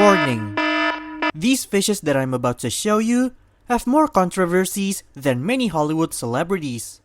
Warning! These fishes that I'm about to show you have more controversies than many Hollywood celebrities.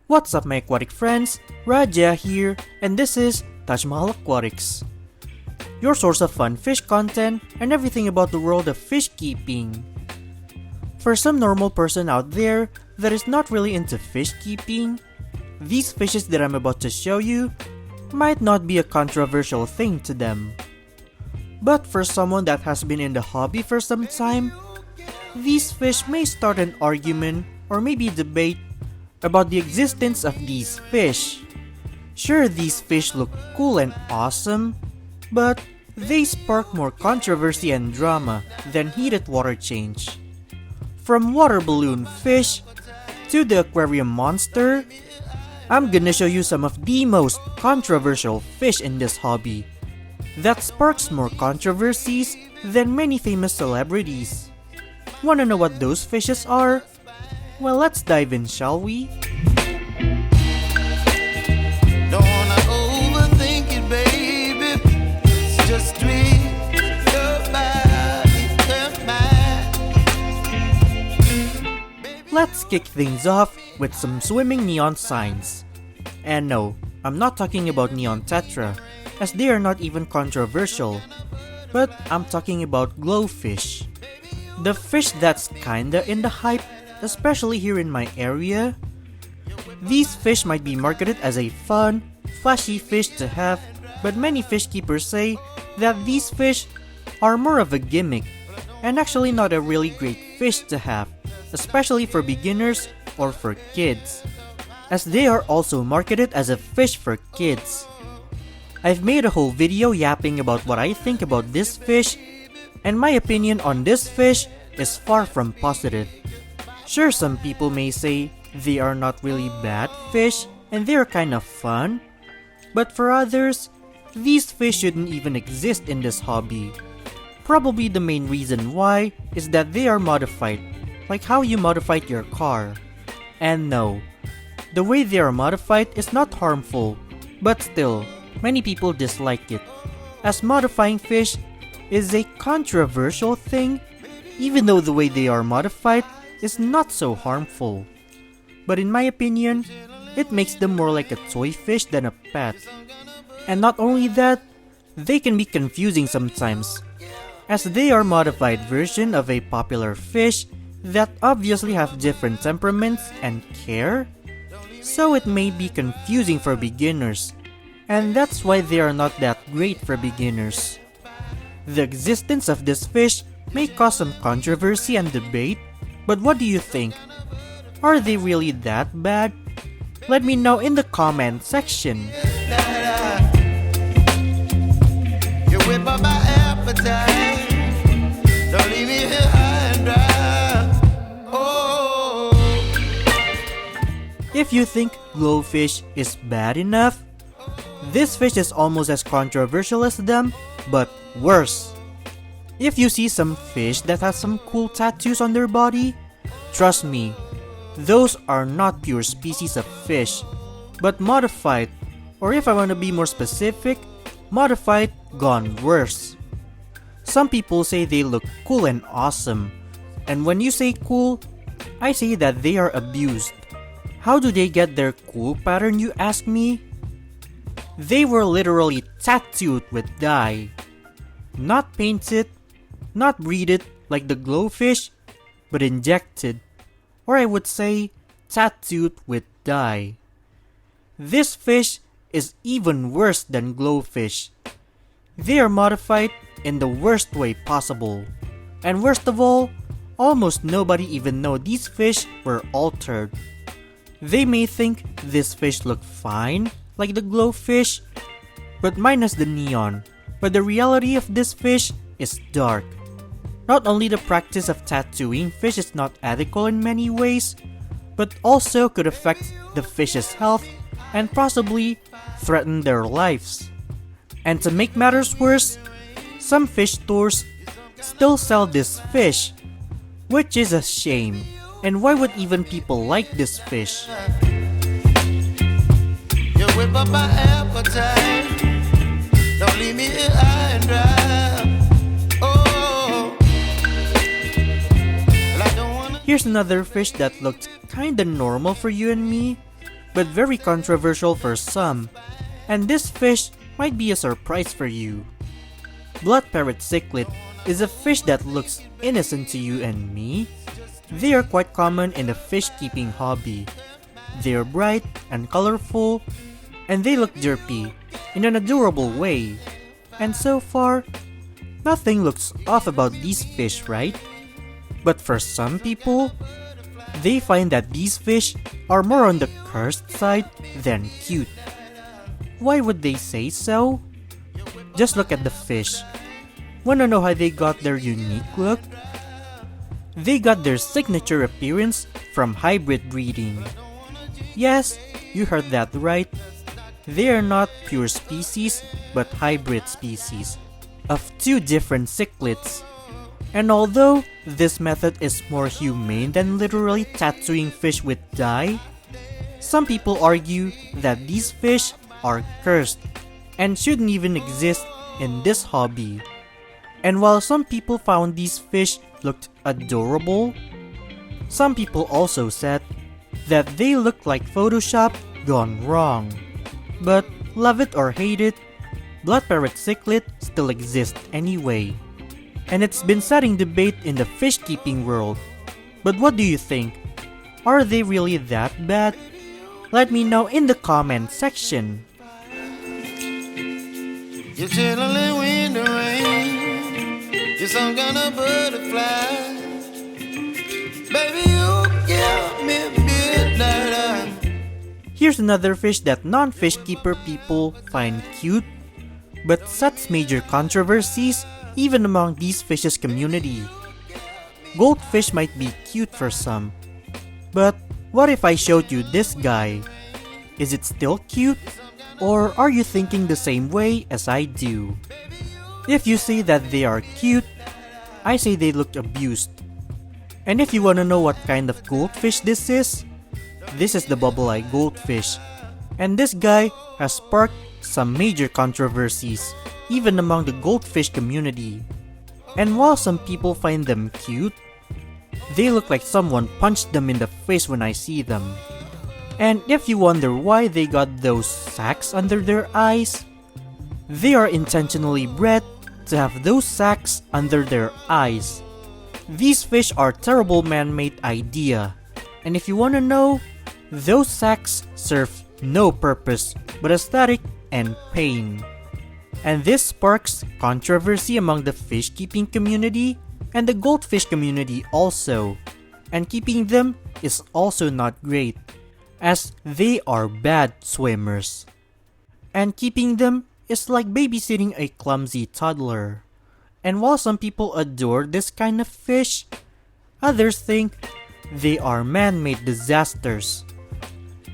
What's up my aquatic friends, Raja here, and this is Taj Mahal Aquatics, your source of fun fish content and everything about the world of fish keeping. For some normal person out there that is not really into fish keeping, these fishes that I'm about to show you might not be a controversial thing to them. But for someone that has been in the hobby for some time, these fish may start an argument or maybe debate about the existence of these fish. Sure, these fish look cool and awesome, but they spark more controversy and drama than heated water change. From water balloon fish to the aquarium monster, I'm gonna show you some of the most controversial fish in this hobby that sparks more controversies than many famous celebrities. Wanna know what those fishes are? Well, let's dive in, shall we? Don't wanna overthink it, baby. It's just treat your body and mind. Let's kick things off with some swimming neon signs. And no, I'm not talking about neon tetra, as they are not even controversial, but I'm talking about glowfish. The fish that's kinda in the hype, especially here in my area. These fish might be marketed as a fun, flashy fish to have, but many fish keepers say that these fish are more of a gimmick and actually not a really great fish to have, especially for beginners or for kids, as they are also marketed as a fish for kids. I've made a whole video yapping about what I think about this fish, and my opinion on this fish is far from positive. Sure, some people may say they are not really bad fish and they're kind of fun, but for others, these fish shouldn't even exist in this hobby. Probably the main reason why is that they are modified, like how you modified your car. And no, the way they are modified is not harmful, but still, many people dislike it, as modifying fish is a controversial thing, even though the way they are modified is not so harmful. But in my opinion, it makes them more like a toy fish than a pet. And not only that, they can be confusing sometimes, as they are modified version of a popular fish that obviously have different temperaments and care, so it may be confusing for beginners, and that's why they are not that great for beginners. The existence of this fish may cause some controversy and debate, but what do you think? Are they really that bad? Let me know in the comment section. You whip up my appetite. Don't leave me here high and dry. Oh. If you think glowfish is bad enough, this fish is almost as controversial as them, but worse. If you see some fish that has some cool tattoos on their body, trust me, those are not pure species of fish, but modified, or if I want to be more specific, modified gone worse. Some people say they look cool and awesome, and when you say cool, I say that they are abused. How do they get their cool pattern, you ask me? They were literally tattooed with dye. Not painted, not breeded like the glowfish, but injected, or I would say tattooed with dye. This fish is even worse than glowfish. They are modified in the worst way possible. And worst of all, almost nobody even know these fish were altered. They may think this fish look fine, like the glowfish, but minus the neon. But the reality of this fish is dark. Not only the practice of tattooing fish is not ethical in many ways, but also could affect the fish's health and possibly threaten their lives. And to make matters worse, some fish stores still sell this fish, which is a shame, And why would even people like this fish? You whip up my appetite. Don't leave me here high and dry. Oh, well, I don't wanna. Here's another fish that looked kinda normal for you and me, but very controversial for some. And this fish might be a surprise for you. Blood parrot cichlid is a fish that looks innocent to you and me. They are quite common in the fish keeping hobby. They are bright and colorful, and they look derpy in an adorable way. And so far, nothing looks off about these fish, right? But for some people, they find that these fish are more on the cursed side than cute. Why would they say so? Just look at the fish. Wanna know how they got their unique look? They got their signature appearance from hybrid breeding. Yes, you heard that right. They are not pure species, but hybrid species of two different cichlids. And although this method is more humane than literally tattooing fish with dye, some people argue that these fish are cursed and shouldn't even exist in this hobby. And while some people found these fish looked adorable, some people also said that they looked like Photoshop gone wrong. But love it or hate it, blood parrot cichlid still exists anyway. And it's been setting debate in the fish keeping world. But what do you think? Are they really that bad? Let me know in the comment section. You're chilling in the rain. You're some kind of butterfly. Baby, you give me midnight. Here's another fish that non-fish keeper people find cute, but sets major controversies even among these fishes community. Goldfish might be cute for some, but what if I showed you this guy? Is it still cute? Or are you thinking the same way as I do? If you say that they are cute, I say they look abused. And if you wanna know what kind of goldfish this is the bubble-eye goldfish. And this guy has sparked some major controversies, even among the goldfish community. And while some people find them cute, they look like someone punched them in the face when I see them. And if you wonder why they got those sacs under their eyes, they are intentionally bred to have those sacs under their eyes. These fish are terrible man-made idea. And if you wanna know, those sacs serve no purpose but aesthetic and pain. And this sparks controversy among the fish keeping community and the goldfish community also. And keeping them is also not great, as they are bad swimmers. And keeping them is like babysitting a clumsy toddler. And while some people adore this kind of fish, others think they are man-made disasters.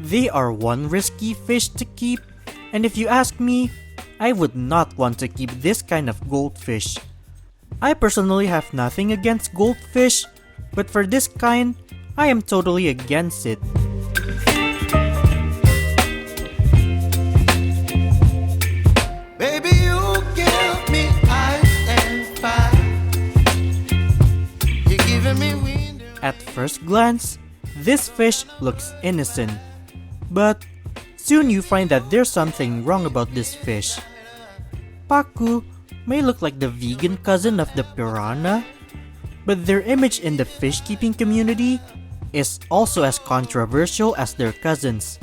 They are one risky fish to keep, and if you ask me, I would not want to keep this kind of goldfish. I personally have nothing against goldfish, but for this kind, I am totally against it. Baby, you give me ice and fire. You're giving me wind. At first glance, this fish looks innocent. But soon you find that there's something wrong about this fish. Pacu may look like the vegan cousin of the piranha, but their image in the fish keeping community is also as controversial as their cousins,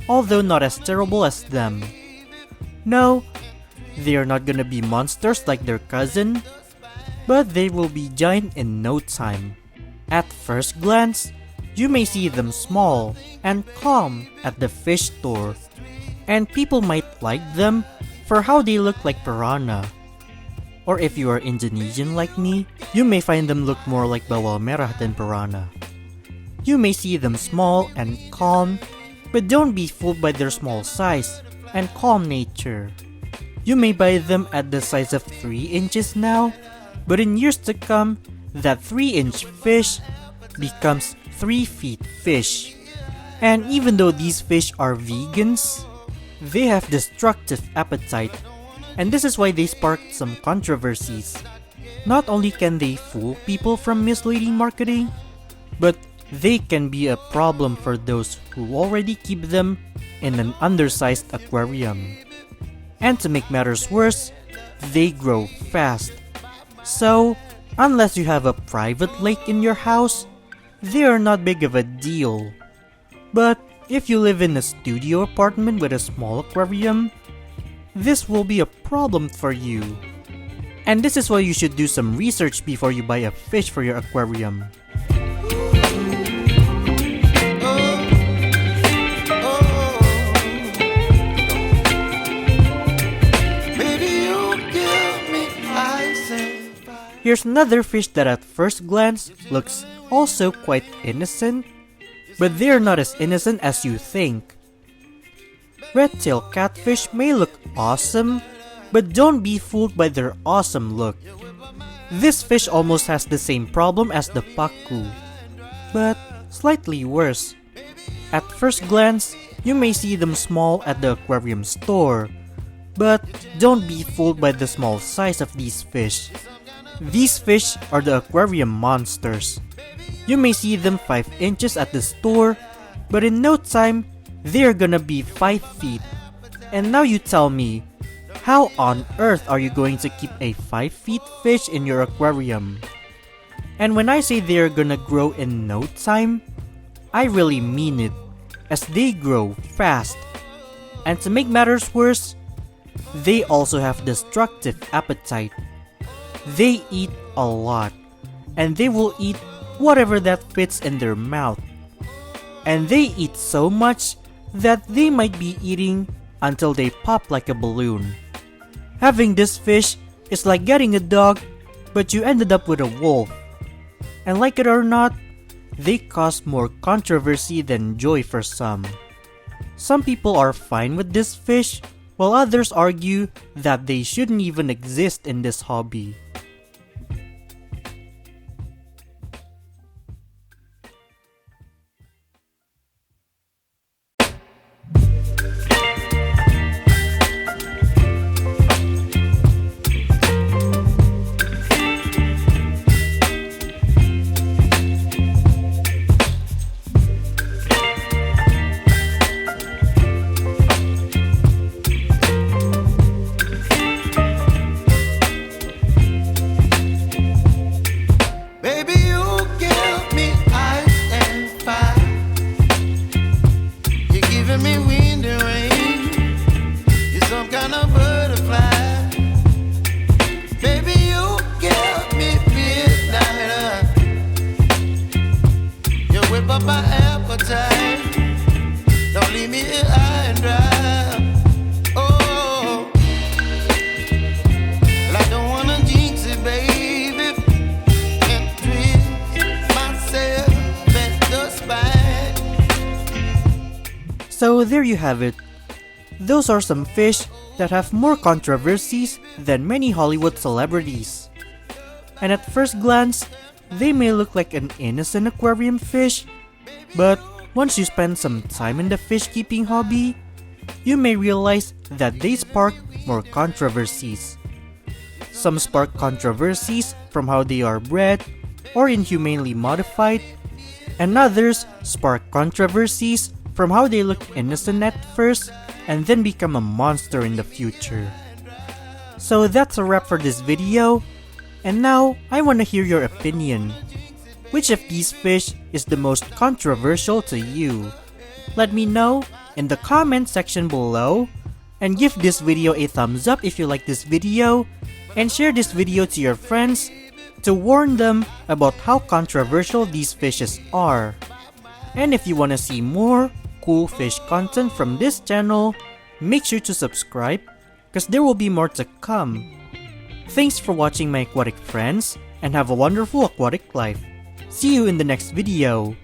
although not as terrible as them. No, they are not gonna be monsters like their cousin, but they will be giant in no time. At first glance, you may see them small and calm at the fish store, and people might like them for how they look like piranha. Or if you are Indonesian like me, you may find them look more like bawal merah than piranha. You may see them small and calm, but don't be fooled by their small size and calm nature. You may buy them at the size of 3 inches now, but in years to come, that 3-inch fish becomes 3-feet fish. And even though these fish are vegans, they have destructive appetite, and this is why they sparked some controversies. Not only can they fool people from misleading marketing, but they can be a problem for those who already keep them in an undersized aquarium. And to make matters worse, they grow fast. So, unless you have a private lake in your house, they are not big of a deal. But if you live in a studio apartment with a small aquarium, this will be a problem for you. And this is why you should do some research before you buy a fish for your aquarium. Here's another fish that at first glance looks also quite innocent, but they're not as innocent as you think. Red-tailed catfish may look awesome, but don't be fooled by their awesome look. This fish almost has the same problem as the pacu, but slightly worse. At first glance, you may see them small at the aquarium store, but don't be fooled by the small size of these fish. These fish are the aquarium monsters. You may see them 5 inches at the store, but in no time, they're gonna be 5 feet. And now you tell me, how on earth are you going to keep a 5 feet fish in your aquarium? And when I say they're gonna grow in no time, I really mean it, as they grow fast. And to make matters worse, they also have destructive appetite. They eat a lot, and they will eat whatever that fits in their mouth. And they eat so much that they might be eating until they pop like a balloon. Having this fish is like getting a dog, but you ended up with a wolf. And like it or not, they cause more controversy than joy for some. Some people are fine with this fish, while others argue that they shouldn't even exist in this hobby. My appetite, don't leave me here high and dry. Oh, well, I don't wanna jinx it, baby, and twist myself at the spine. So there you have it. Those are some fish that have more controversies than many Hollywood celebrities. And at first glance, they may look like an innocent aquarium fish, but once you spend some time in the fish keeping hobby, you may realize that they spark more controversies. Some spark controversies from how they are bred or inhumanely modified, and others spark controversies from how they look innocent at first and then become a monster in the future. So that's a wrap for this video, and now I want to hear your opinion. Which of these fish is the most controversial to you? Let me know in the comment section below, and give this video a thumbs up if you like this video, and share this video to your friends to warn them about how controversial these fishes are. And if you want to see more cool fish content from this channel, make sure to subscribe, because there will be more to come. Thanks for watching my aquatic friends, and have a wonderful aquatic life. See you in the next video.